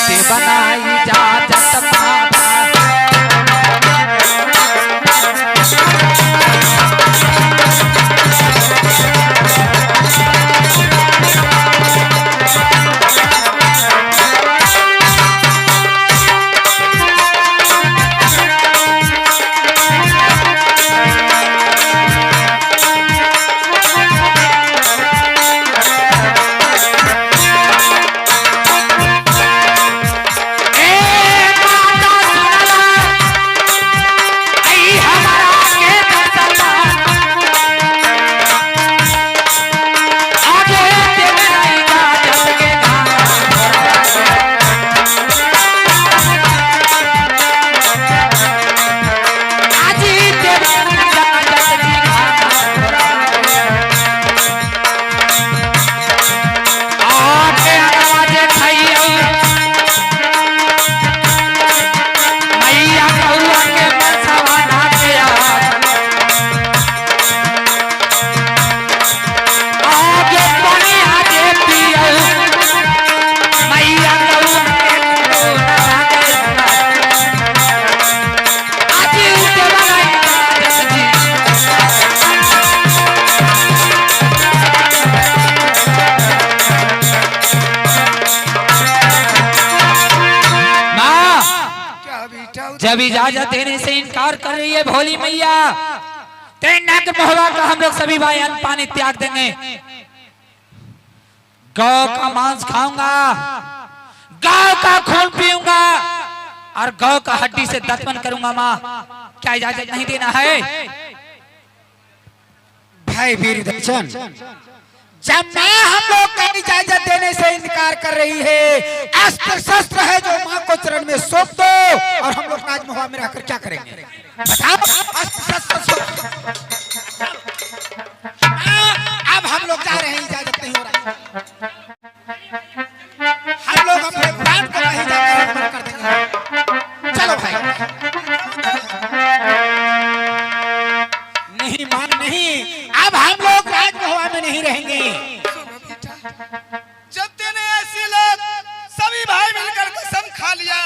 ते बनाई इजाजत माता जब इजाजत देने से इनकार कर रही है भोली मैया, तेना के महुआ का हम लोग सभी भाई अन्न पानी त्याग देंगे। गौ का मांस खाऊंगा, गौ का खून पीऊंगा और गौ का हड्डी से दफन करूंगा। माँ क्या इजाजत नहीं देना है? भाई वीर दर्शन, जब माँ हम लोग का इजाजत देने से इनकार कर रही है, अस्त्र शस्त्र है जो माँ को चरण में सौंप दो और हम लोग राजमहल में रहकर क्या करेंगे बताओ? अस्त्र शस्त्र अब हम लोग जा रहे हैं, इजाजत नहीं हो रहा। हम लोग अपने प्राण को नहीं जाकर कर देंगे। चलो भाई। नहीं मां नहीं, अब हम लोग राजमहल में नहीं रहेंगे। जब तेने ऐसे लोग सभी भाई मिलकर कसम खा लिया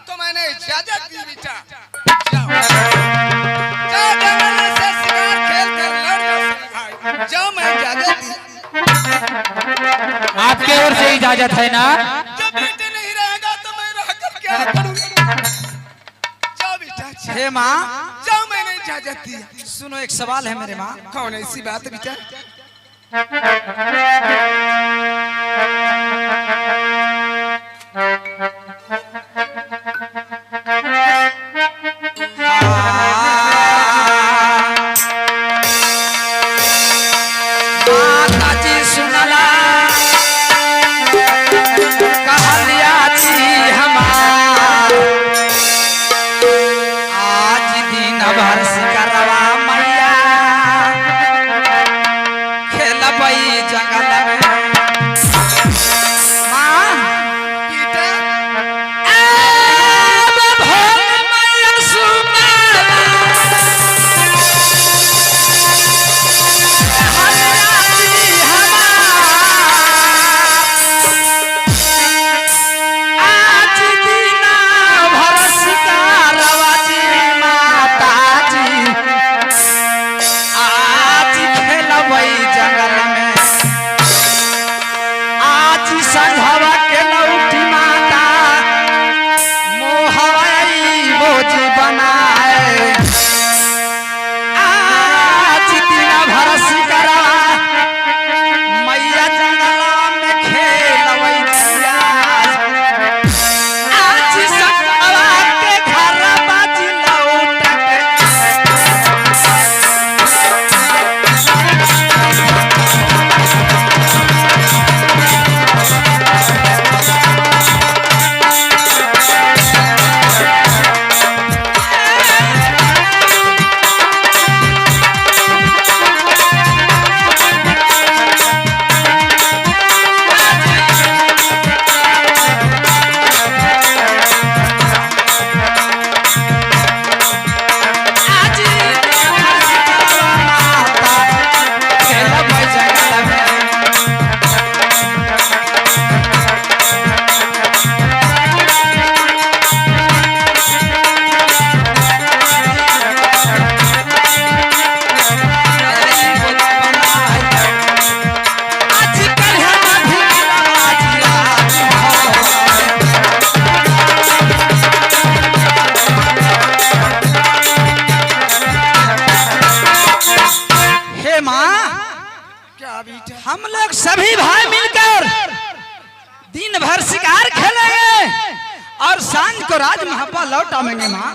तो मैंने इजाजत दी बेटा। जाओ जंगल से शिकार खेल कर लड़ लो जाओ, मैं इजाजत दी। आपके ओर से इजाजत है ना? जब बेटे नहीं रहेगा तो मैं रहकर क्या करूंगा? जाओ बेटा। हे माँ, जाओ, मैंने इजाजत दी। सुनो एक सवाल है मेरे माँ। कौन ऐसी बात बेटा? लोग सभी भाई मिलकर दिन भर शिकार खेलेंगे और सांझ को राज महापा लौट आवेंगे माँ।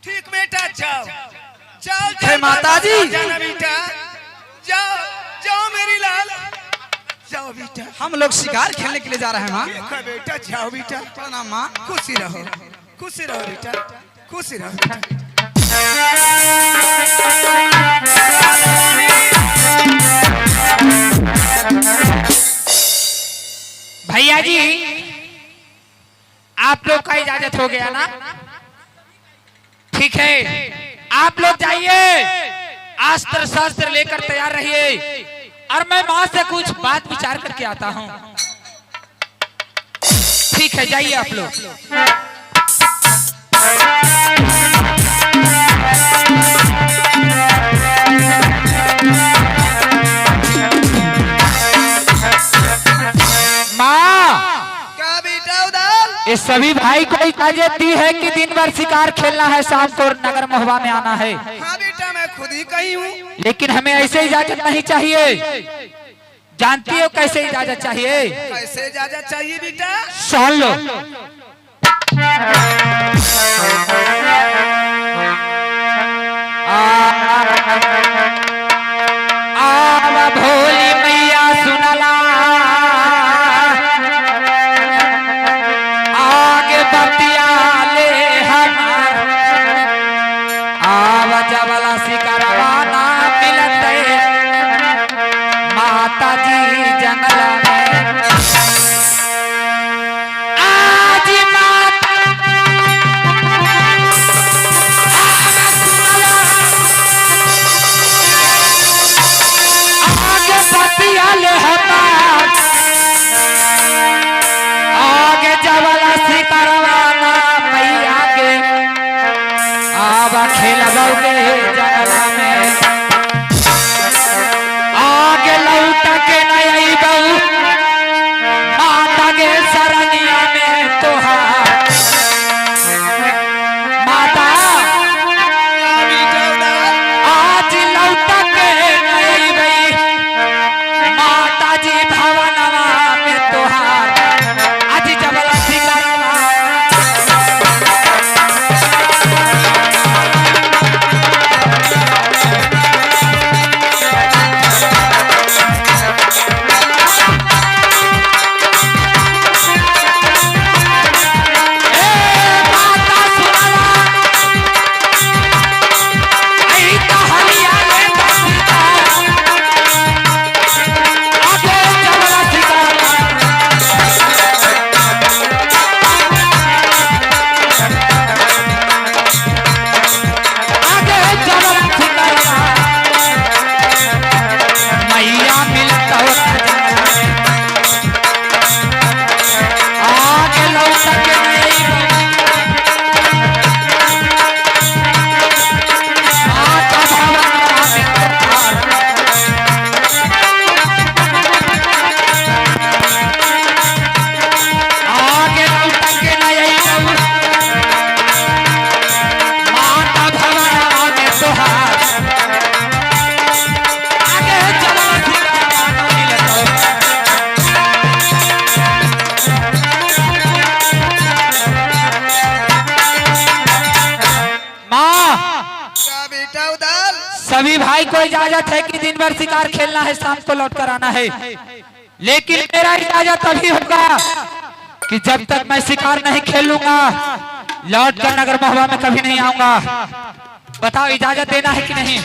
ठीक बेटा जाओ जाओ हे माताजी। जाना बेटा जाओ जाओ मेरी लाल जाओ बेटा। हम लोग शिकार खेलने के लिए जा रहे हैं माँ। देखो बेटा जाओ बेटा। प्रणाम माँ। खुशी रहो बेटा खुशी रहो बेटा। भैया जी आप लोग का इजाजत हो गया ना? ठीक है आप लोग जाइए, अस्त्र शस्त्र लेकर तैयार रहिए और मैं मां से कुछ बात विचार करके आता हूं। ठीक है जाइए आप लोग। क्या बेटा उधर? इस सभी भाई को इजाजत दी है कि दिन भर शिकार खेलना है, शाम को नगर महुआ में आना है। हाँ बेटा मैं खुद ही कही हूँ। लेकिन हमें ऐसे इजाजत नहीं चाहिए। जानती हो कैसे इजाजत चाहिए? कैसे इजाजत चाहिए बेटा? सुन लो। आवा भोली मैया सुनला, आगे बतिया ले हमार, आवा जबला शिकारवाना मिलते माता जी जंगल में। आज माता आगे बतिया ले हमार, आगे जबला शिकारवाना मैया के, आवा खेलबोगे जंगल में। आगे लौट के नहीं बहू माता के सरनिया में तोहार। माता आज लौट के नहीं बई माता जी भवनवा में तोहार। आज जबला शिकारवा सभी भाई को इजाजत है कि दिन भर शिकार खेलना है, शाम को लौट कर आना है। लेकिन मेरा इजाजत अभी होगा कि जब तक मैं शिकार नहीं खेलूंगा लौट कर नगर महुआ में कभी नहीं आऊंगा। बताओ इजाजत देना है कि नहीं?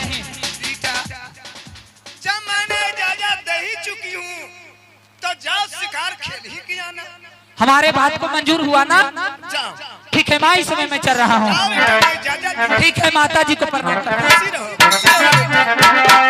जब मैंने इजाजत दे ही चुकी हूँ तो जाओ शिकार खेल ही किया ना। हमारे बात को मंजूर हुआ ना? जाओ। ठीक है माँ, इस समय मैं चल रहा हूँ। जाओ बेटा, मैं इजाजत ठीक है माता जी को प्रणाम करता हूं। खुशी रहो, खुशी रहो बेटा।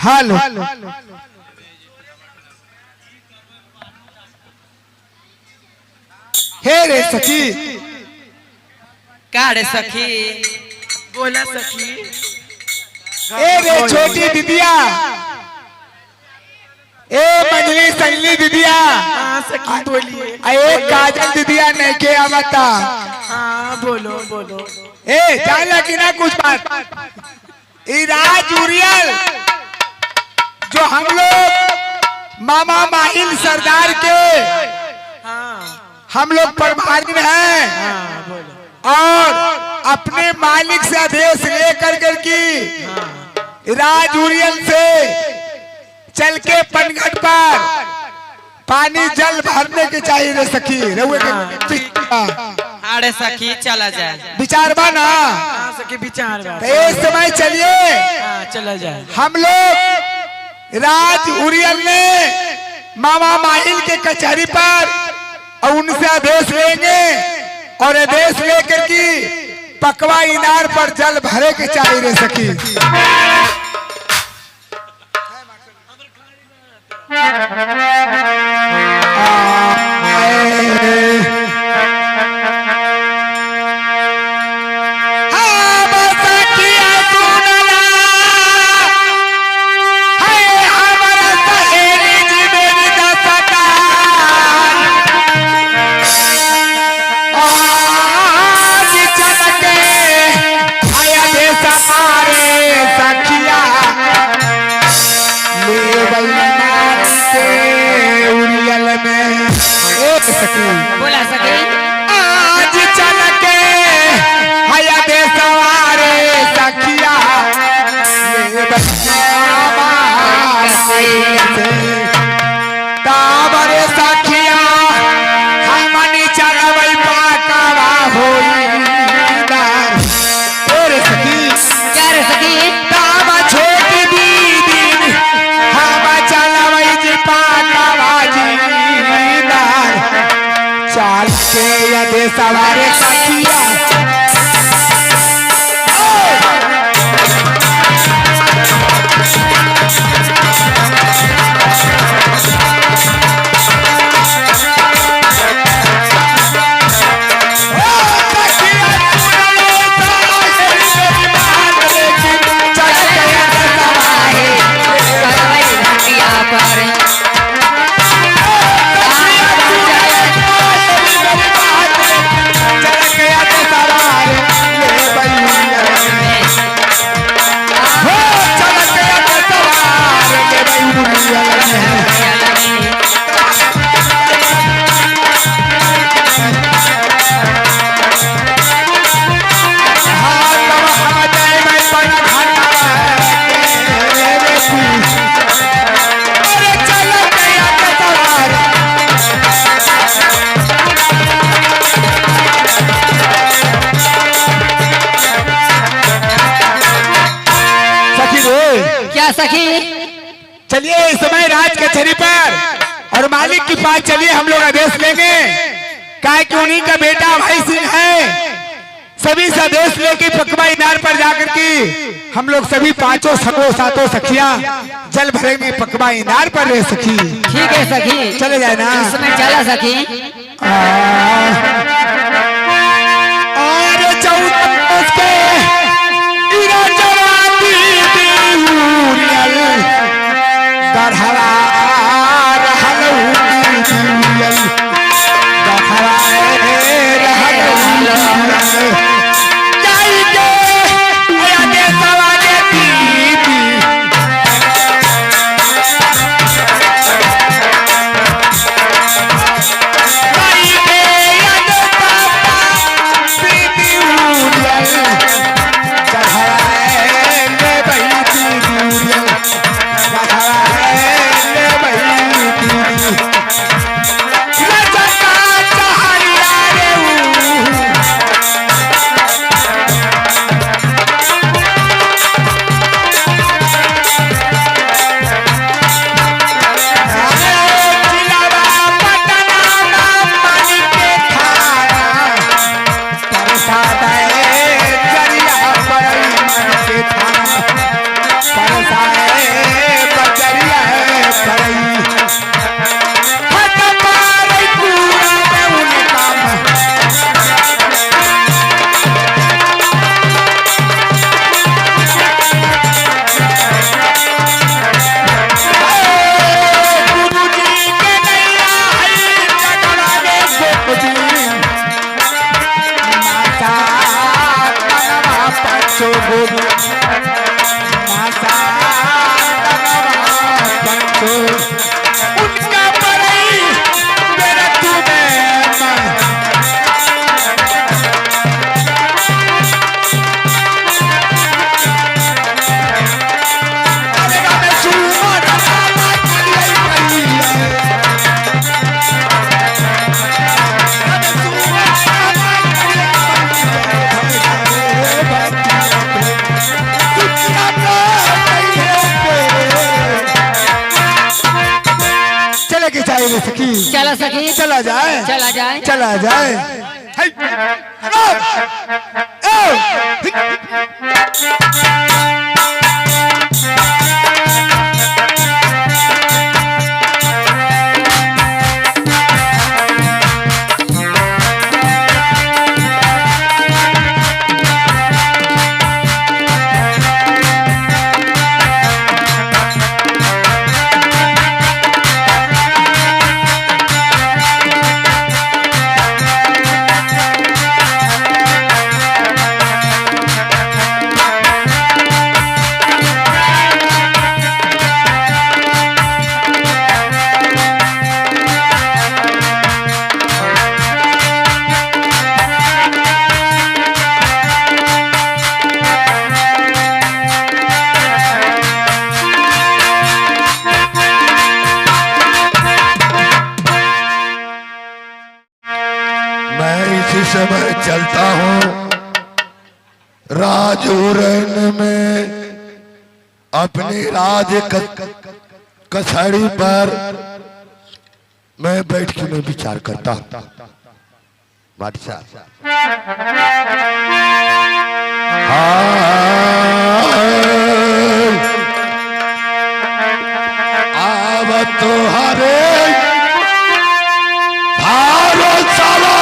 हेलो हे रे सखी, का रे सखी बोला सखी। ए रे छोटी दीदिया, ए मंजली संगली दीदिया, हाँ सखी बोलिए। ए काजल दीदिया नहीं के आवता। हाँ बोलो बोलो। ए जाला कि ना कुछ बात। ई राज उरियल जो हम लोग मामा माहिल सरदार के हम लोग प्रभारी हैं और अपने मालिक से आदेश लेकर की राज उरियल से चल के पनघट पर पानी जल भरने के चाहिए रे सखी। रहुए अरे सखी चला जाए विचार बना सखी विचार तो इस समय चलिए चला जाए। हम लोग राज उरियल ने मामा माहिल के कचहरी पर और उनसे आदेश लेंगे और आदेश लेकर की पकवा इनार पर जल भरे के चाहिए रे सखी। बोला सखी आज चल के हया दे सवारे सखिया ये ताबरे सखिया हमनी चलबै पाकवा होई और सखी क्या रे सखी ताब छोटी दीदी हम चलबै जी पाकवा जी चाल के यदि सवारे सखिया सखी चलिए इस समय राज कचहरी पर और मालिक के पास चलिए हम लोग आदेश लेंगे काहे कि उन्हीं का बेटा भाई सिंह है। सभी से आदेश लेके पकवा इनार पर जाकर के हम लोग सभी पांचों सगो सातों सखियां जल भरेंगे पकवा इनार पर रह सखी। ठीक है सखी चले जाए ना इसमें चला सखी और चौदह के गढ़वा चला सखी चला जाए चला जाए चला जाए। हाय। इसी समय चलता हूँ राजौरन में अपनी राज कचहरी पर मैं बैठ के मैं विचार करता हूँ। बादशाह आव तो हरे भारो चलो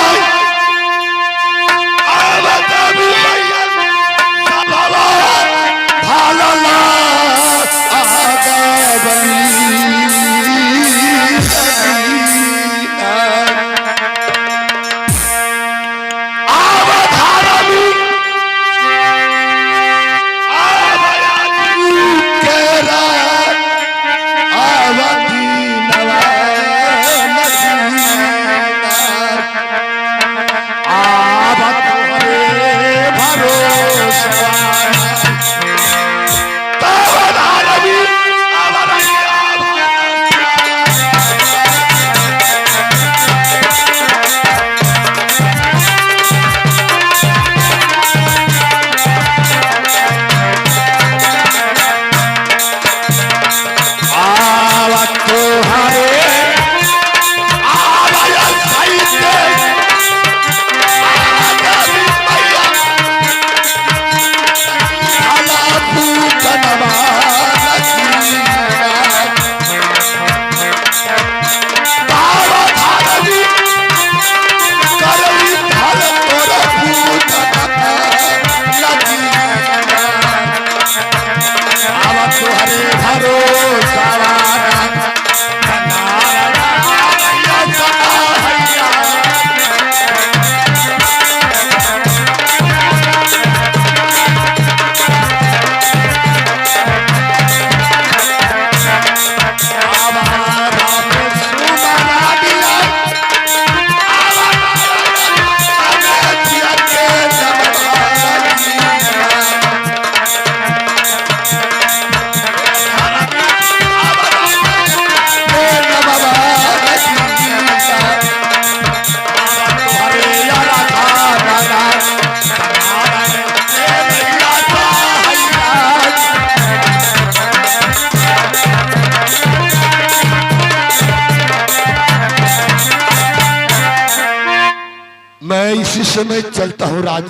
मैं इसी समय चलता हूँ राज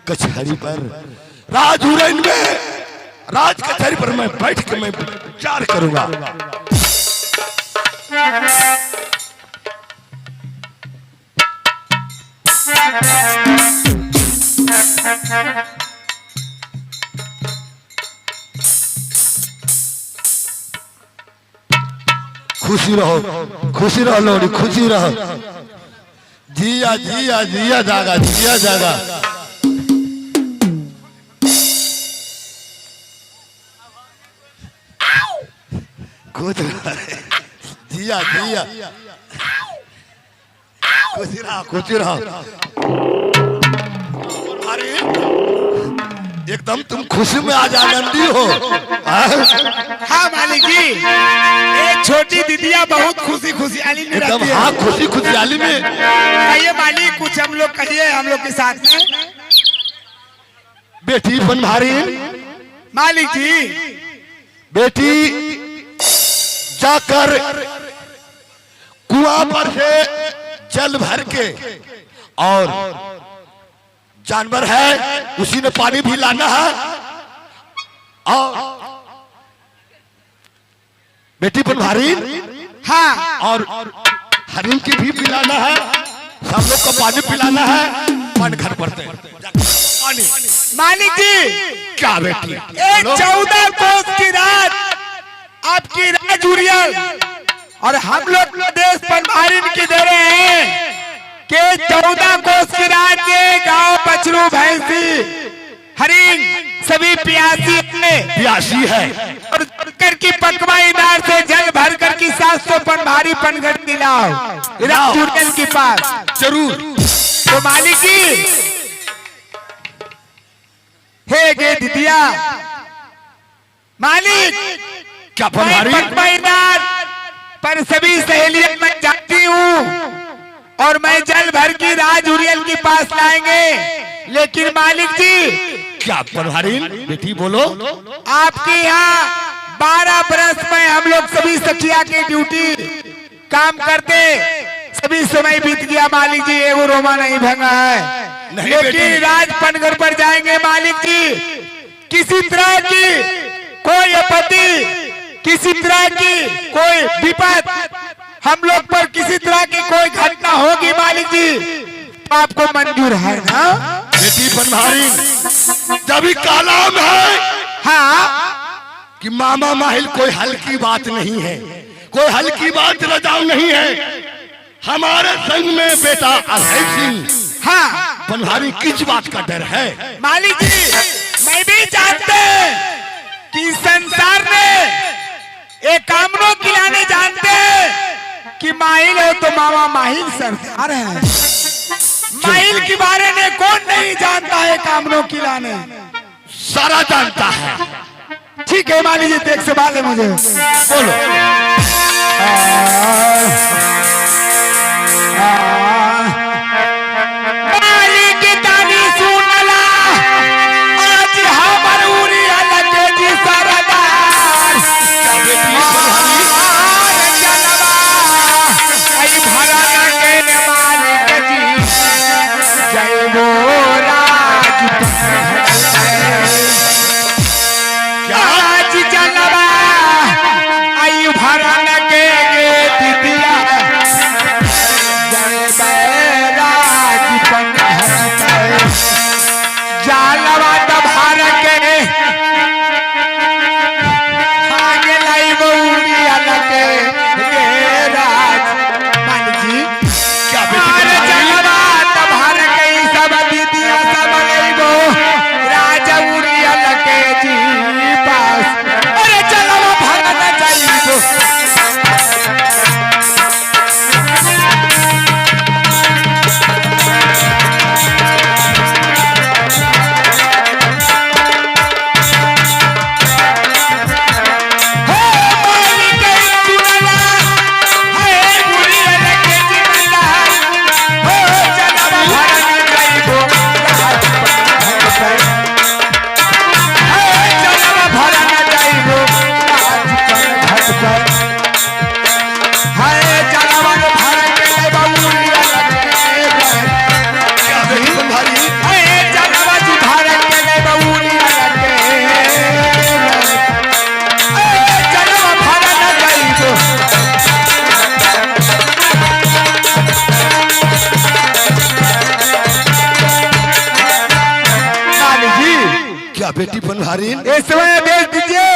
कचहरी पर राजौरन में राज कचहरी पर मैं बैठ के मैं विचार करूंगा। खुशी रहो लोरी, खुशी रहो। जिया जिया जिया जागा, जिया जागा। जिया जिया खुशी रहो। अरे एकदम तुम खुशी में आज आनंदी हो। हाँ मालिक जी, एक छोटी दीदिया बहुत खुशी खुशहाली में रहती है। हाँ खुशी खुशहाली में। कहिए मालिक, कुछ हम लोग कहिए हम लोग के साथ में। बेटी बनभारी मालिक जी, बेटी जाकर कुआं पर से जल भर के और जानवर है उसी ने पानी भी लाना है और बेटी बनवारी हाँ और हरिण की भी पिलाना है, सब लोग को पानी पिलाना है। पानी घर पड़ते पानी। मालिक जी क्या बेटी एक 14 कोस की रात आपकी राज उरियल और हम लोग देश बनवारी की दे रहे हैं कि 14 कोस की रात ये गांव बछरू भैंसी हरिण सभी प्यासी है और कर की पकवा इनार से जल भर कर की 700 पन भारी पनघट मिलाओ राज उरियल के पास जरूर। तो मालिक जी हे गे दिदिया मालिक क्या बनवारी मैदान पर सभी सहेलियां मैं जानती हूँ और मैं जल भर की राज उरियल के पास लाएंगे, लेकिन मालिक जी क्या बनवारी बेटी बोलो। आपके यहाँ 12 बरस में हम लोग सभी सखिया की ड्यूटी काम करते सभी समय बीत गया मालिक जी, एगो रोमा नहीं भंगा है। नहीं लेकिन बेटी। राज पनघर पर जाएंगे मालिक जी, किसी तरह की कोई आपत्ति किसी तरह की कोई विपद हम लोग पर किसी तरह की कोई घटना होगी मालिक जी तो आपको मंजूर है ना। बेटी बनवारी जब कालाम है हाँ कि मामा माहिल कोई हल्की बात नहीं है, कोई हल्की बात रजाऊ नहीं है। हमारे संग में बेटा अभय सिंह हाँ बनवारी किस बात का डर है। मालिक जी मैं भी जानते कि संसार में एक कामनों खिलाने जानते कि माहिल हो तो मामा माहिल सरदार है। माहिल के बारे में कौन नहीं जानता है कामनों खिलाने, सारा जानता है। ठीक है मालिक जी देख सवाल है मुझे बोलो। मालिक तानी सुनला आज हमर उरियल के जी सरदार क्या बेटी बनवारी जनवा आई भरन के मालिक जी जय वो राज आज जनवा आई भरन के दिदिया जय बैराज पंघर जालवा दभार के आगे लाई बउरी अलके गे राज मान जी क्या और बेटी जालवा दभार के सब दीदिया सब गईबो राज उरी अलके जी पास अरे चलवा भरन जाईबो क्या बेटी बनवारी क्या बेटी बनवारी इस समय भेज दीजिए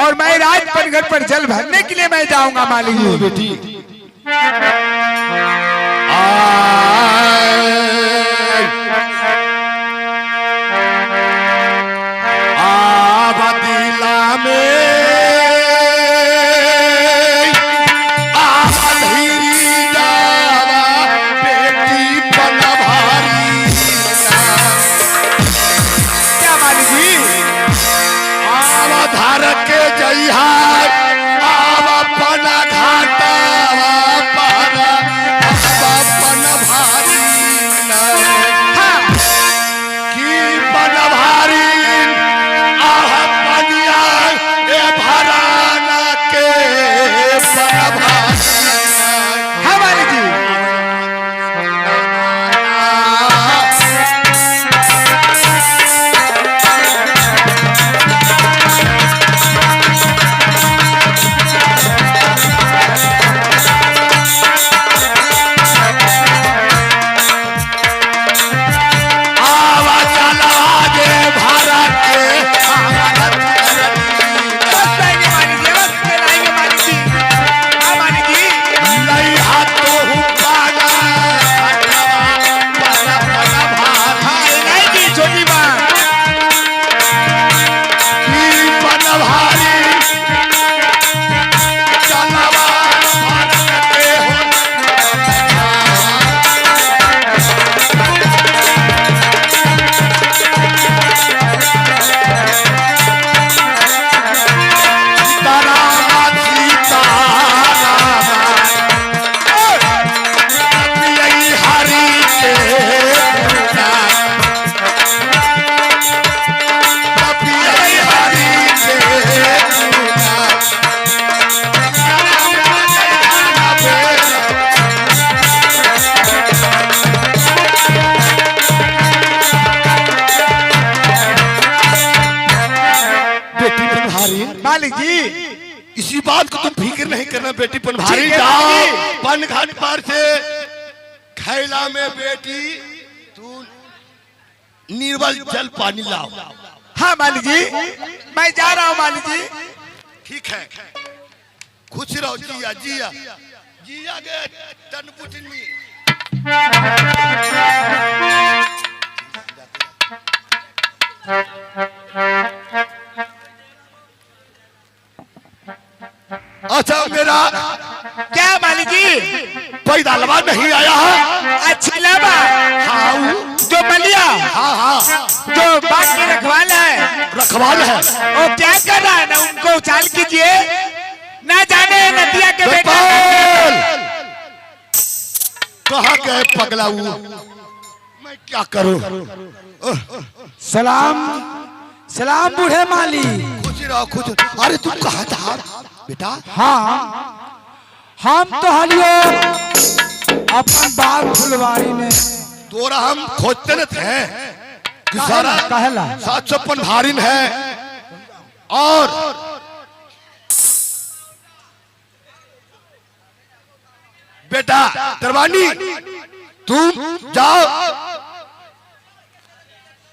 और मैं राज पनघर पर जल भरने के लिए मैं जाऊंगा मालिक जी। बेटी आबदिला में आबधीरी जावा बेटी बनवारी क्या मालिक जी आवाधार के जइहा आवा पना घाटा पाना आवा पन भारी हाँ की पन भारी आह पनिया ए भराना के पन भारी हम मालिक जी इसी बात को तुम फिक्र नहीं करना बेटी पनभारी ठीक है, जाओ मालिक। पन घाट पार से खैला में बेटी तू निर्मल जल पानी लाओ। हाँ मालिक जी मैं जा रहा हूँ मालिक जी। ठीक है खुश रहो जिया जिया जिया गे तन पुटनी। अच्छा मेरा क्या मालिक जी पैदालवा नहीं आया है। अच्छी लावा हाँ जो मलिया हाँ हाँ जो बाग की रखवाला है रखवाल है। वो क्या कर रहा है ना उनको उछाल कीजिए ना जाने नदिया के बेटा गोपाल! कहाँ गए पगला हुआ मैं क्या करूं। सलाम सलाम बूढ़े माली। खुश रहो खुश। अरे तुम कहाँ था बेटा। हाँ हम तो हलियो अपन बाग फुलवारी में तोरा हम खोजते न थे कि सारा कहला 756 भारिन है और बेटा दरवानी तुम जाओ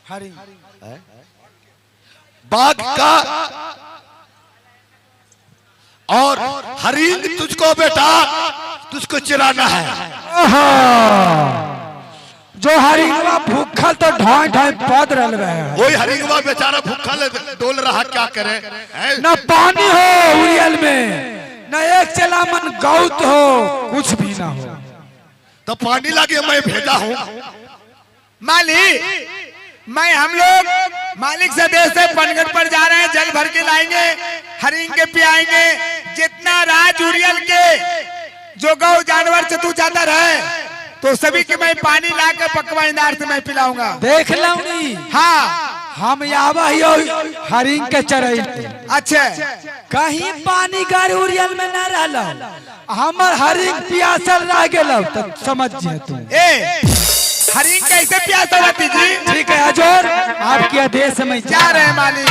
हरी बाग का और हरिंग तुझको बेटा तुझको चिराना है। जो हरिंगवा भूखल तो ढाई ढाई पद रल रहे हैं। वही हरिंगवा बेचारा भूखा डोल रहा क्या करे है? न पानी हो उरियल में न एक चलामन गौत हो कुछ भी ना हो। तो पानी लाके मैं भेजा हूँ। मालिक मैं हम लोग मालिक से देश से पनगढ़ पर जा रहे हैं जल भर के लाएंगे हरिंग के पियाएंगे जितना राज उरियल के जो गौ जानवर चतु चादर है तो सभी के मैं पानी लाकर पकवा इनार से मैं पिलाऊंगा। देख लौनी हाँ हम यावा ही हरिंग के चरई अच्छा कहीं पानी गाड़ी उरियल में न रहला हमर हरिंग पियासल रह गेल तो समझ जे तू। ए हरिंग कैसे प्यासा रहती जी। ठीक है हजूर आपके आदेश में जा रहे हैं मालिक।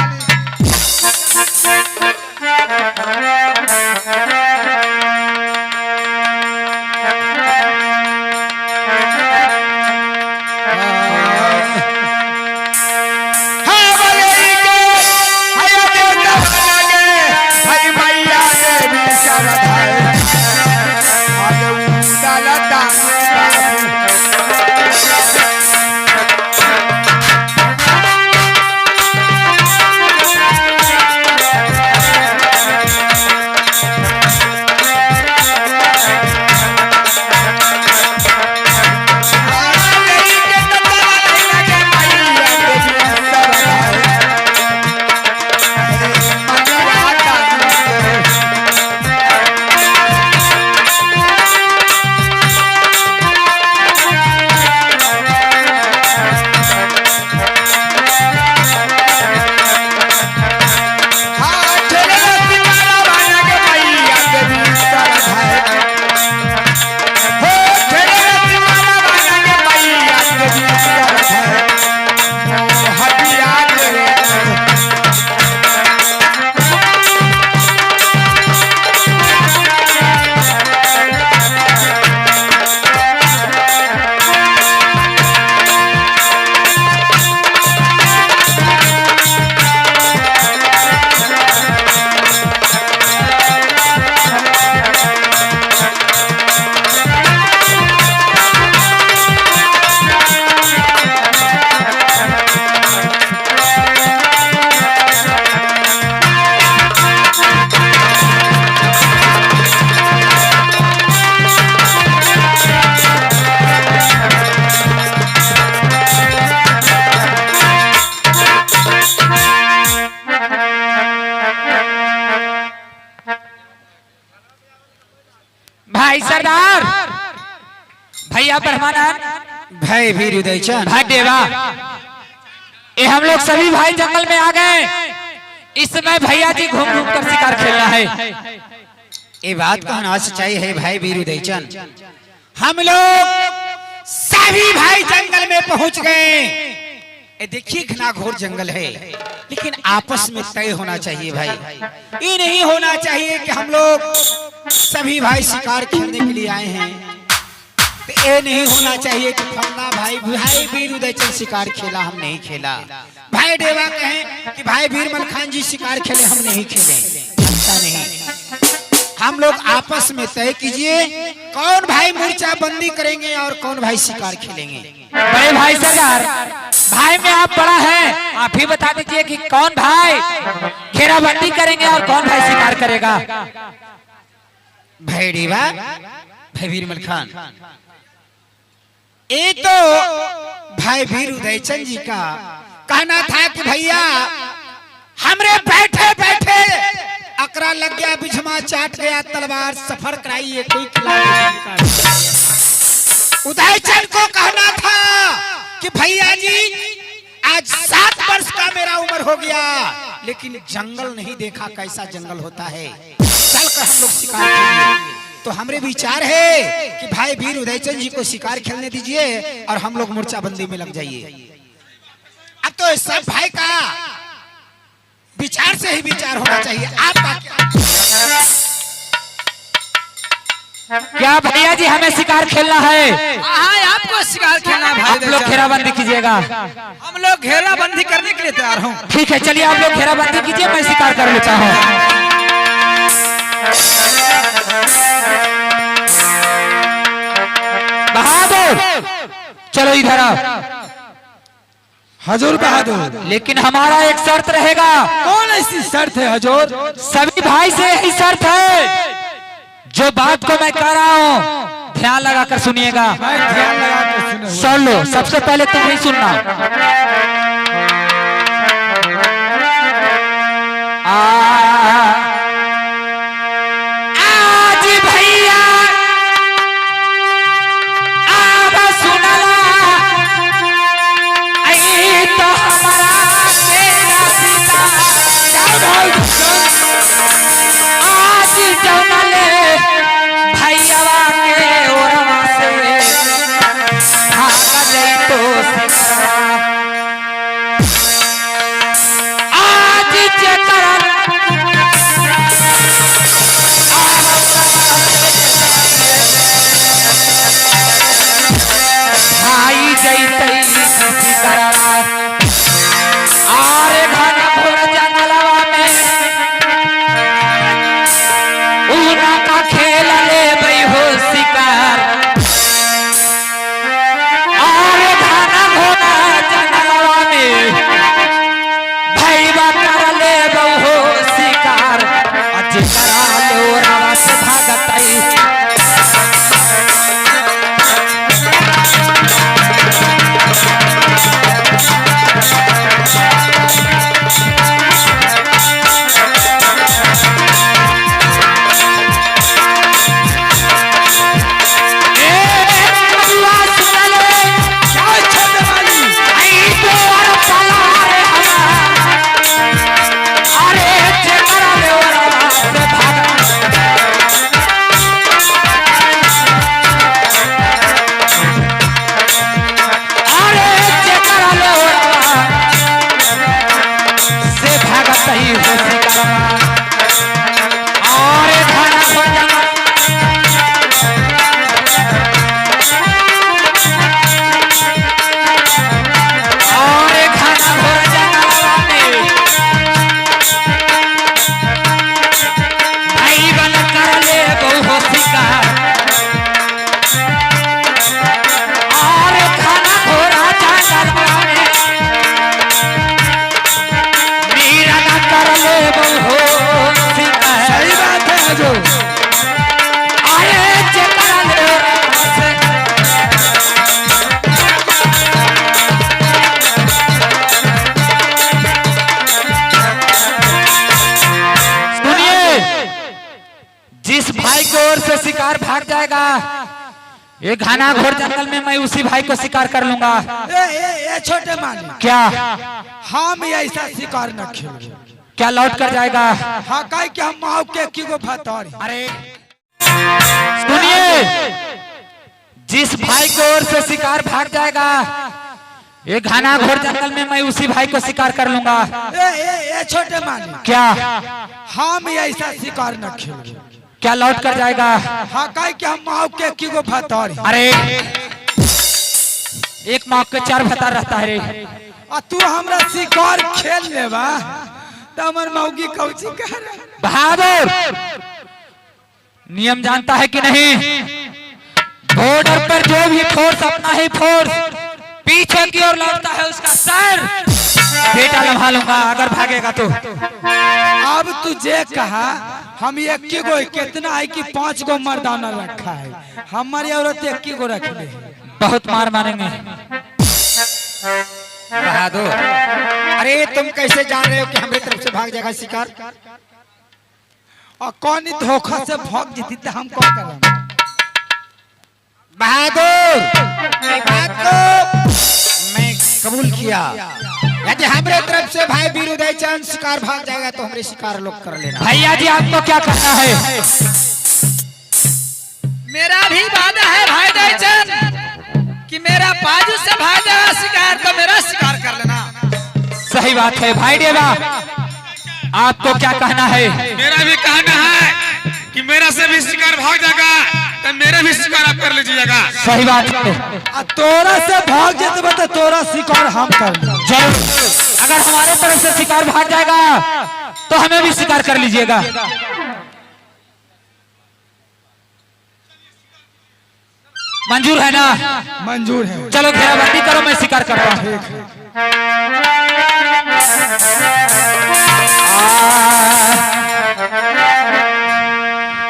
भाई सरदार भैया ब्रह्मानंद भाई वीर उदयचंद भाई देवा ये हम लोग सभी भाई जंगल में आ गए। इस समय भैया जी घूम घूम कर शिकार खेलना है। ये बात कहना सच्चाई है भाई वीर उदयचंद। हम लोग सभी भाई जंगल में पहुंच गए। ये देखिए घना घोर जंगल है। लेकिन आपस में तय होना चाहिए भाई। ये नहीं होना चाहिए कि हम लोग सभी भाई शिकार खेलने के लिए आए हैं, तो ये नहीं होना चाहिए कि फलना भाई वीर उदयचंद शिकार खेला हम नहीं खेला, भाई देवा कहें कि भाई वीरमल खान जी शिकार खेले हम नहीं खेले। ऐसा नहीं, हम लोग आपस में तय कीजिए कौन भाई मूर्छा बंदी करेंगे और कौन भाई शिकार खेलेंगे। बड़े भाई सरदार, भाई में आप बड़ा है, आप ही बता दीजिए कि कौन भाई घेराबंदी करेंगे और कौन भाई शिकार करेगा। भाई देवा, भाई वीरमल खान, ये तो भाई वीर उदयचंद जी का कहना था कि भैया हमरे बैठे बैठे अकरा लग गया, बिझमा चाट गया, तलवार सफर कराइए कोई खिला। उदयचंद को कहना था कि भैया जी आज 7 वर्ष का मेरा उम्र हो गया, लेकिन जंगल नहीं देखा कैसा जंगल होता है, चलकर हम लोग शिकार करेंगे। तो हमरे विचार है कि भाई वीर उदयचंद जी को शिकार खेलने दीजिए और हम लोग मोर्चाबंदी में लग जाइए। अब तो सब भाई का विचार से ही विचार होना चाहिए। आपका क्या भैया जी हमें शिकार खेलना है? हाँ, आपको शिकार खेलना है भाई। आप लोग घेराबंदी कीजिएगा। हम लोग घेराबंदी करने के लिए तैयार हूँ। ठीक है, चलिए आप लोग घेराबंदी कीजिए, मैं शिकार कर लेता हूँ। बहादुर चलो इधर आओ। हजूर बहादुर, लेकिन हमारा एक शर्त रहेगा। कौन ऐसी शर्त है हजूर? सभी भाई से यही शर्त है, जो बात को मैं कह रहा हूँ ध्यान लगाकर सुनिएगा। मैं ध्यान लगा के सुनूंगा। सुन लो, सबसे पहले तुम ही सुनना। आज भैया अब सुनला, आई तो हमारा तेरा पिता आज जमले भैया के ओरवा से भाग जाई तो सिकरा। आज जेकरा भाई जैतई सिकरा। आरे घना घोर जंगलवा में उना का खेल ले बई हो शिकार। आरे घना घोर जंगलवा में भईवा कर ले बई हो शिकार। आज करा लो रावा से भागतई। शिकार भाग जाएगा, ये घना घोर जंगल में मैं उसी भाई को शिकार कर लूंगा। ए छोटे मालिक, क्या हम ऐसा शिकार न खेलेंगे। क्या लौट कर जाएगा? हाँ, कह के हम माओ के की को फतारी। अरे सुनिए, जिस भाई की ओर से शिकार भाग जाएगा, एक घना घोर जंगल में मैं उसी भाई को शिकार कर लूंगा। ए छोटे मालिक, क्या हम ऐसा शिकार न खेलेंगे। क्या लौट कर जाएगा? हाँ कहे कि हम माओ के की गो भतर हैं। अरे एक माँ के 4 भतार रहता है रे। आ तू हमरा शिकार खेल लेबा तो हमर मौगी कौची कह रहा? बहादुर नियम जानता है कि नहीं? बॉर्डर पर जो भी फोर्स अपना ही फोर्स पीछे की ओर लौटता है उसका सर बेटा लम्हा लूंगा अगर भागेगा तो। अब तुझे कहा हम एक गो कितना है कि 5 गो मर्दाना रखा है, हमारी औरत एक गो रख ले। बहुत मार मारेंगे। बहादुर अरे तुम कैसे जान रहे हो कि हमारी तरफ से भाग जाएगा शिकार? और कौन धोखा से भाग जीती तो हम कौन करेंगे? बहादुर ये बात तो मैं कबूल किया। यदि हमारे तरफ से भाई वीर उदय चंद शिकार भाग जाएगा तो हमारे शिकार लोग कर लेना। भैया जी आपको क्या करना है? मेरा भी वादा है भाई दयाचंद कि मेरा बाजू से भाग जाएगा शिकार तो मेरा शिकार कर लेना। सही बात है भाई देवा, आपको क्या कहना है? मेरा भी कहना है कि मेरा से भी शिकार भाग जाएगा तो मेरे भी शिकार आप कर लीजिएगा। सही बात है। तोरा से भाग जाते तो तोरा शिकार हम कर लेंगे। जरूर अगर हमारे तरफ से शिकार भाग जाएगा तो हमें भी शिकार कर लीजिएगा। मंजूर है ना? मंजूर है। चलो घेराबंदी करो, मैं शिकार करता हूँ।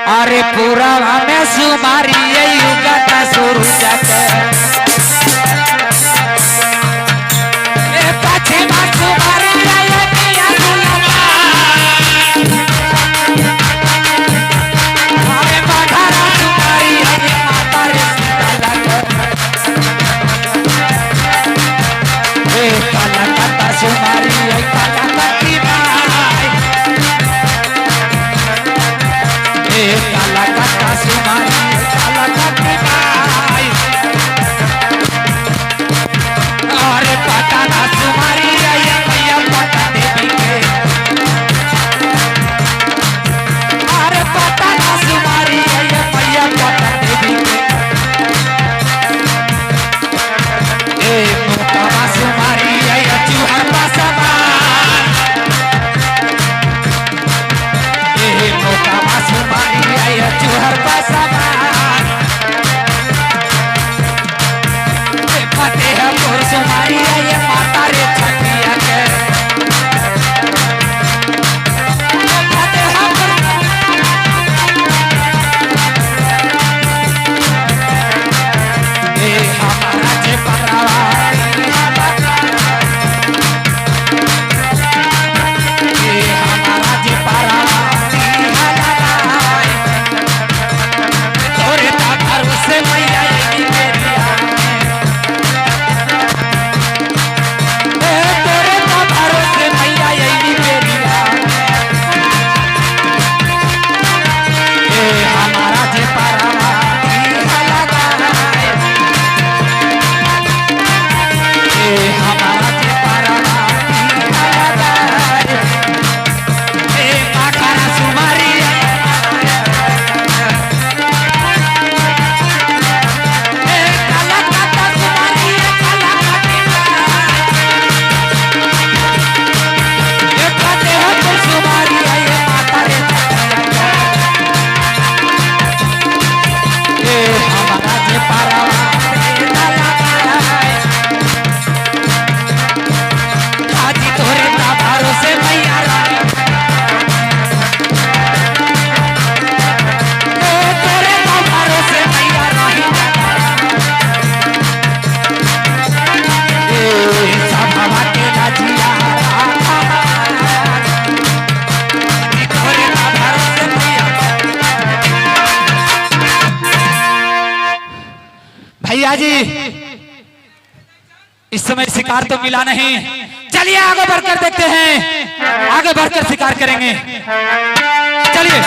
अरे पूरा में सुमारी युगता सूरज के पश्चिम सुमारी अरे माधरा सुमारी माता रे कलकत्ता सुमारी कलकत्ती कलकत्ता सुमारी कलकत्ती अरे पटना सुमारी भैया पटना देवी के अरे पटना सुमारी भैया पटना देवी के मोकामा सुमारी चूहर पासवा मोकामा सुमारी चूहर पासवा फतेहपुर सुमारी माता रे छठिया के फतेहपुर हमारा जे परावा हमारा जे परावा तोरे दादार से मैया की मेरिया तोरे दादार से मैया की मेरिया हमारा जे परावा हमारा जे परावा माखरा सुमारी कलकत्ता सुमारी फतेहपुर सुमारी माता रे हमारा जे पारावा हाजी तोरे दादारो से मैया रानी तोरे दादारो से मैया रानी सभावा के राजिया तोरे दादारो से मैया भैया जी इस समय शिकार तो मिला नहीं, चलिए आगे बढ़कर देखते हैं, आगे बढ़कर शिकार करेंगे। चलिए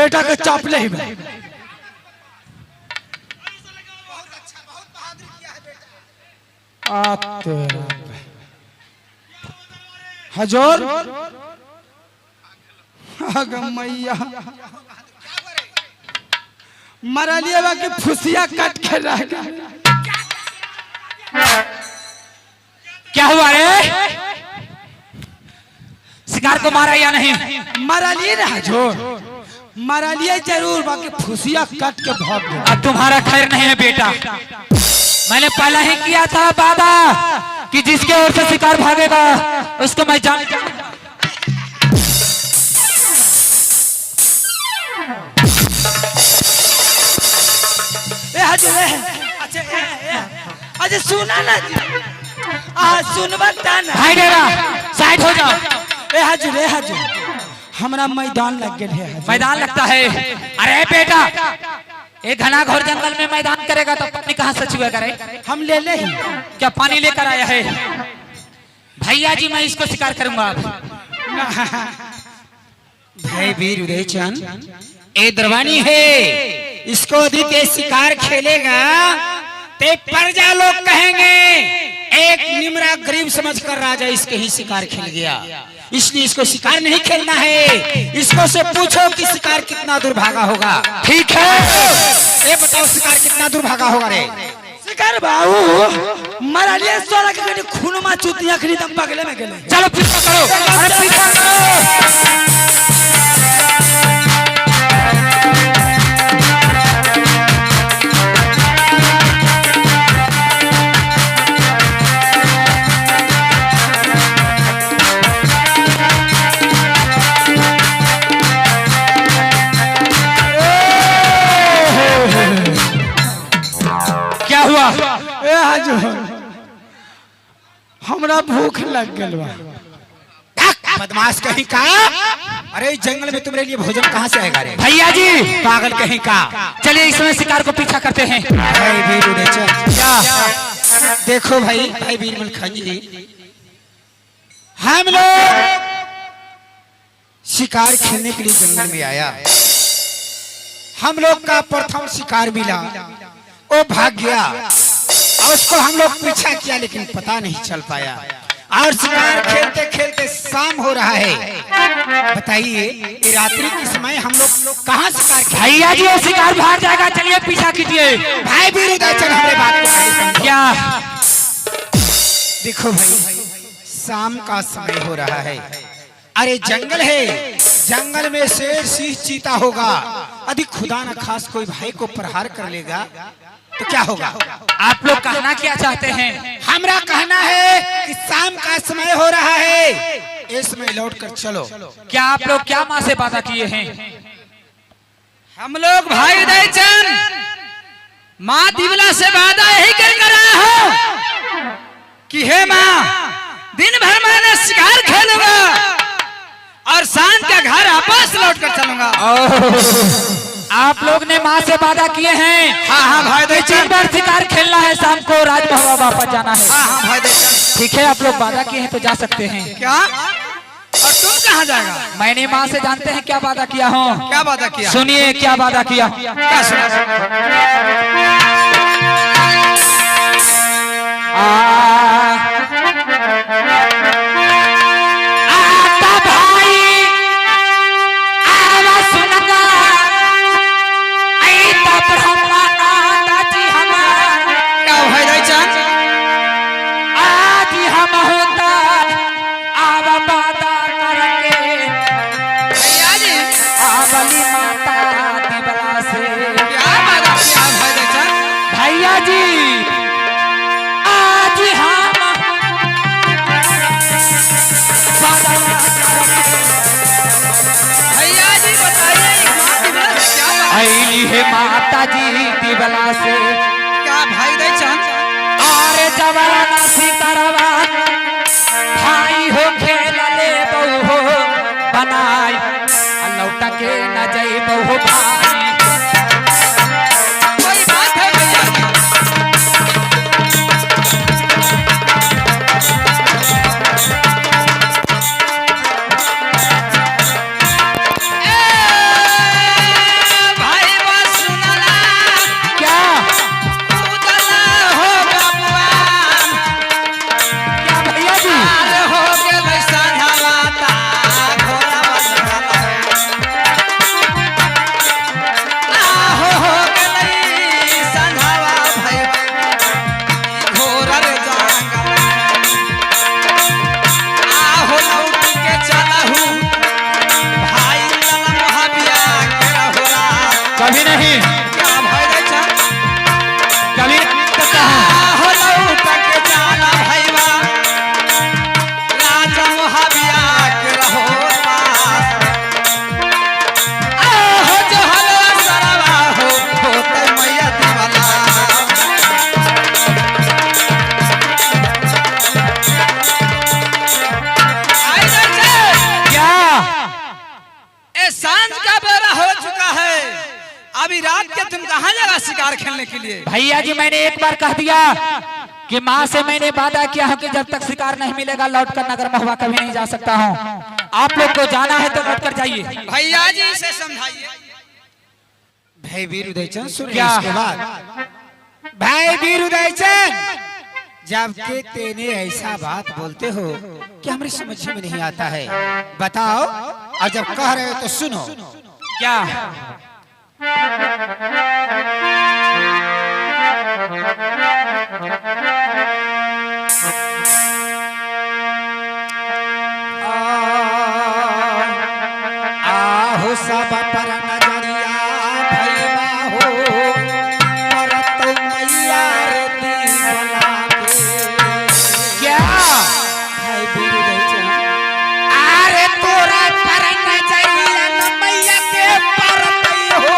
बेटा के चापले ही में। हजूर मैया मरा लिया बाकी फुसिया कट के रह गया। क्या हुआ रे? शिकार को मारा या नहीं? मरा लिए ना हजूर, मरा लिए जरूर, बाकी फुसिया कट के भाग गया। अब तुम्हारा खैर नहीं है बेटा। मैंने पहले ही किया था वादा कि जिसके ओर से शिकार भागेगा उसको मैं जान। अच्छा सुना ना सुनबा ना भाई डेरा साइड हो जाओ। ए हजूर हमरा मैदान लग गए है। मैदान लगता है? अरे बेटा एक घना घोर जंगल में मैदान करेगा तो पानी कहाँ से छुएगा रे? हम ले ले ही क्या पानी लेकर आया है? भैया जी मैं इसको शिकार करूंगा। भाई वीर उदयचंद ए दरवानी है, इसको यदि ते शिकार खेलेगा ते प्रजा लोग कहेंगे एक निमरा गरीब समझकर राजा इसके ही शिकार खेल गया, इसलिए इसको शिकार नहीं खेलना है। इसको से पूछो कि शिकार कितना दुर्भागा होगा। ठीक है, ये बताओ शिकार कितना दुर्भागा होगा रे? शिकार बाबू मरा लिए सोला के गड्ढे खून में चूतियां खरी तक बगले में गेले। चलो पीछा करो। अरे पीछा करो। क्या हुआ? ए हजूर हमरा भूख लग गल बा। बदमाश कहीं का, अरे जंगल में तुम्हारे लिए भोजन कहाँ से आएगा रे? भैया जी पागल कहीं का। चलिए इस समय शिकार को पीछा करते हैं। भाई वीर उदयचंद क्या? देखो भाई वीर मलखंज जी, हम लोग शिकार खेलने के लिए जंगल में आया, हम लोग का प्रथम शिकार मिला, वो भाग गया और उसको हम लोग पीछा किया लेकिन पता नहीं चल पाया और शिकार खेलते खेलते शाम हो रहा है। बताइए ये रात्रि के समय हम लोग कहाँ शिकार खेलें? भैया जी वो शिकार भाग जाएगा, चलिए पीछा कीजिए। भाई वीर उदयचंद हमारे बात को पहले समझो। क्या? देखो भाई शाम का समय हो रहा है, अरे जंगल है, जंगल में शेर सिंह चीता होगा, यदि खुदा न खास कोई भाई को प्रहार कर लेगा तो क्या होगा? आप लोग कहना क्या चाहते हैं? हमरा कहना है कि शाम का समय हो रहा है, इस समय लौट कर चलो। क्या आप लोग क्या माँ से वादा किए हैं? हम लोग भाई उदयचंद माँ दिवला से वादा यही कर आया हूँ कि हे माँ दिन भर मैंने शिकार खेलूंगा और शाम का घर वापस लौट कर चलूंगा। आप लोग ने माँ से वादा किए हैं? हाँ भाई तीन उदयचंद। बार शिकार खेलना है, शाम को राजमहल वापस जाना है। हाँ भाई उदयचंद। ठीक है, आप लोग वादा किए हैं तो जा सकते हैं। क्या? और तुम कहाँ जाएगा? मैंने माँ से जानते हैं क्या वादा किया हूँ? क्या वादा किया? सुनिए क्या वादा किया। क्या सुना? आता भाई आवाज सुनगा, ऐता ब्रह्मानंद जी हमार, क्या भाई उदयचंद? आज हम होता आवा वादा करके भैया जी आवली माता दिवला से। क्या वादा किया भाई उदयचंद? भैया जी आज हम वादा करके भैया जी बताइए माँ दिवला से क्या वादा? आईली है माता जी दिवला से। क्या भाई उदयचंद? और जवाना नसी करवा भाई हो खेल ले बहु हो बनाई, लौटा के न जाई बहु भाई। कोई बात है भैया जी? कभी नहीं, क्या भाई दर्शन कभी नहीं करता हूँ। हो लौटक जाना भैया राजा मोहाबिया के रहो पास हो जो हलवा सरवा हो तो मैया दीवाना आई दर्शन क्या ए सांझ का बेला हो चुका है, अभी रात के तुम कहाँ जगह शिकार खेलने के लिए? भैया जी मैंने एक बार कह दिया कि माँ से मैंने वादा किया है कि जब तक शिकार नहीं मिलेगा लौट कर नगर महुआ कभी नहीं जा सकता हूँ। आप लोग को जाना है तो लौट कर जाइए। भैया जी से समझाइए। भाई वीर उदयचंद सुन क्या? इसके बाद भाई वीर उदयचंद जबकि तेने ऐसा बात बोलते हो कि हमारी समझ में नहीं आता है, बताओ, और जब कह रहे हो तो सुनो। क्या आहो सब पर नजरिया भैया हो पर तो मैया रे दीवाना के। क्या भाई वीर उदयचंद अरे तोरा पर नजरिया न मैया के पर तई हो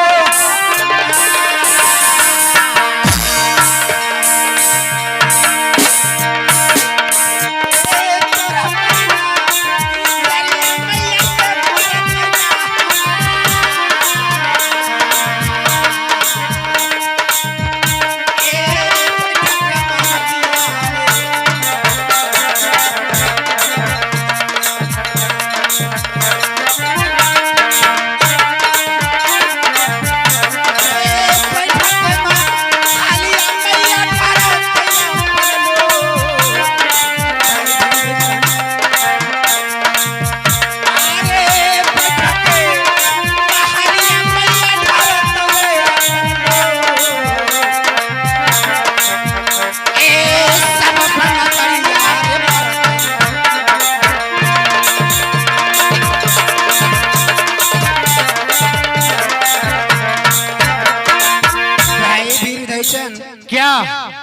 क्या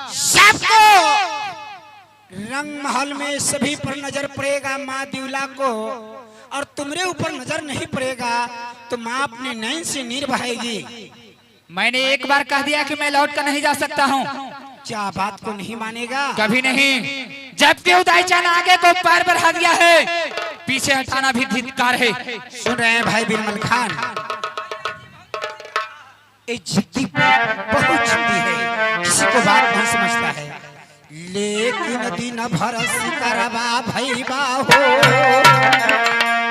सबको रंग महल में सभी पर नजर पड़ेगा माँ दिवला को, और तुम्हारे ऊपर नजर नहीं पड़ेगा तो माँ अपने नैन से नीर बहाएगी। मैंने एक बार कह दिया कि मैं लौट कर नहीं जा सकता हूँ। क्या बात को नहीं मानेगा? कभी नहीं। जबकि उदयचंद आगे को पैर बढ़ा दिया है, पीछे हटाना भी धिक्कार है। सुन रहे हैं भाई बिरमल खान, ये जिद्दी बहुत जिद्दी है, किसी को बात नहीं समझता है, लेकिन दिन भर शिकारवा भैया हो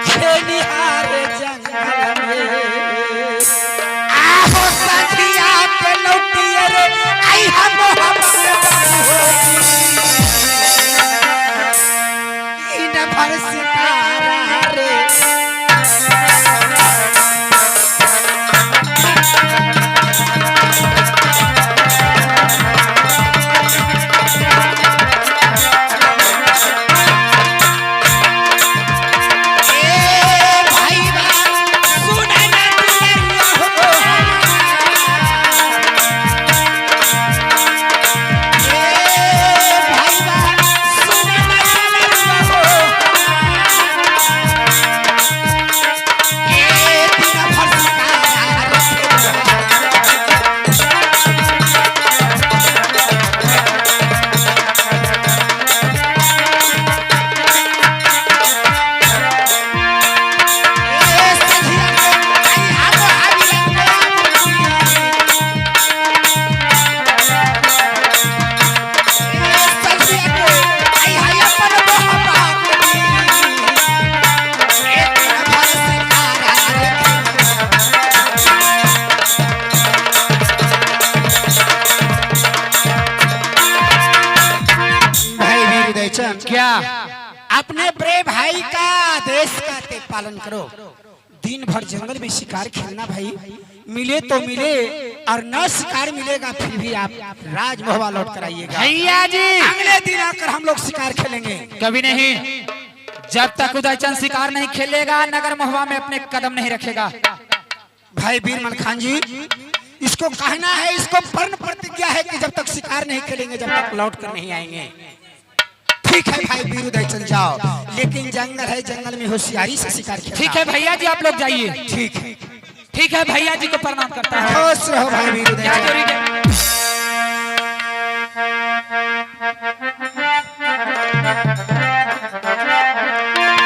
खेलिहार जंगल में आहो सजिया के लौटिए रे आई हम दिन भर शिकारा रे क्या अपने बड़े भाई का आदेश का ते पालन करो। दिन भर जंगल में शिकार खेलना भाई, मिले तो मिले और न शिकार मिलेगा फिर भी आप राजमहल लौट कर आइएगा। भैया जी अगले दिन आकर हम लोग शिकार खेलेंगे। कभी नहीं। जब तक उदयचंद शिकार नहीं खेलेगा नगर महुआ में अपने कदम नहीं रखेगा। भाई बीरमल खान जी, इसको कहना है, इसको पर्ण प्रतिज्ञा है कि जब तक शिकार नहीं खेलेंगे जब तक लौट कर नहीं आएंगे। ठीक है भाई बीरुदय, चल जाओ, लेकिन जंगल है, जंगल में होशियारी से शिकार खेलना। ठीक है भैया जी, आप लोग जाइए। ठीक है, ठीक है भैया जी को प्रणाम करता है। खुश रहो भाई बीरुदय। जय जोरी जय।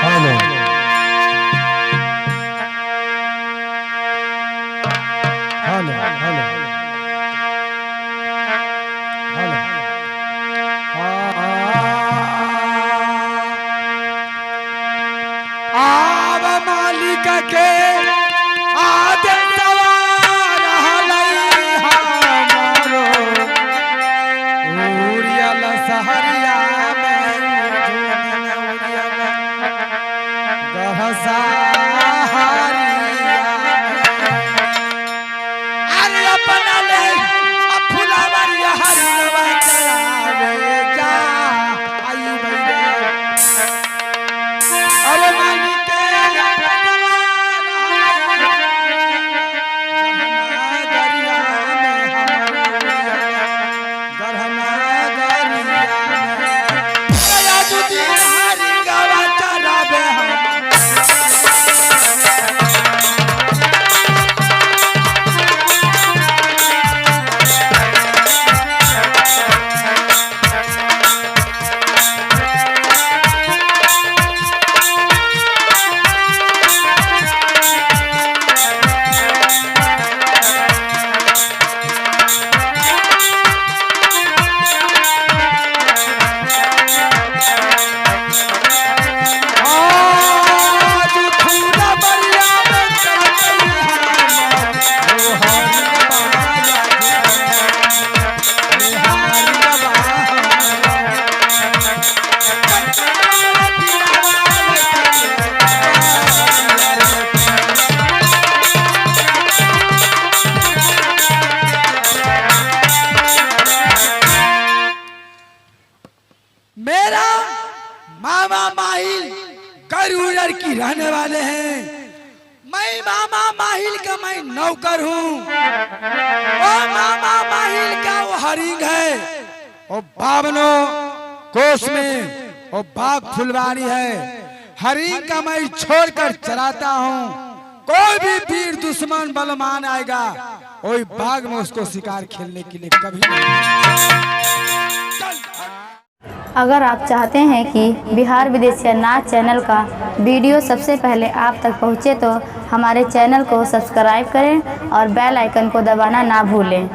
हेलो हेलो हेलो आब मालिक के आदर सवार हलई हमारो उरियल सहरिया में उरियल गहसा अरे अपना ले फुलवरिया हरिवा चरावे जा आई भैया। अरे मालिक मेरा मामा माहिल गरुड़र की रहने वाले हैं। मैं मामा माहिल का मैं नौकर हूँ। वो मामा माहिल का वो हरिंग है, वो बावनो कोस में वो बाग फुलवारी है। हरिंग का मैं छोड़कर चलाता हूँ। कोई भी वीर दुश्मन बलवान आएगा वही बाग में उसको शिकार खेलने के लिए कभी नहीं। अगर आप चाहते हैं कि बिहार विदेशिया नाच चैनल का वीडियो सबसे पहले आप तक पहुंचे तो हमारे चैनल को सब्सक्राइब करें और बेल आइकन को दबाना ना भूलें।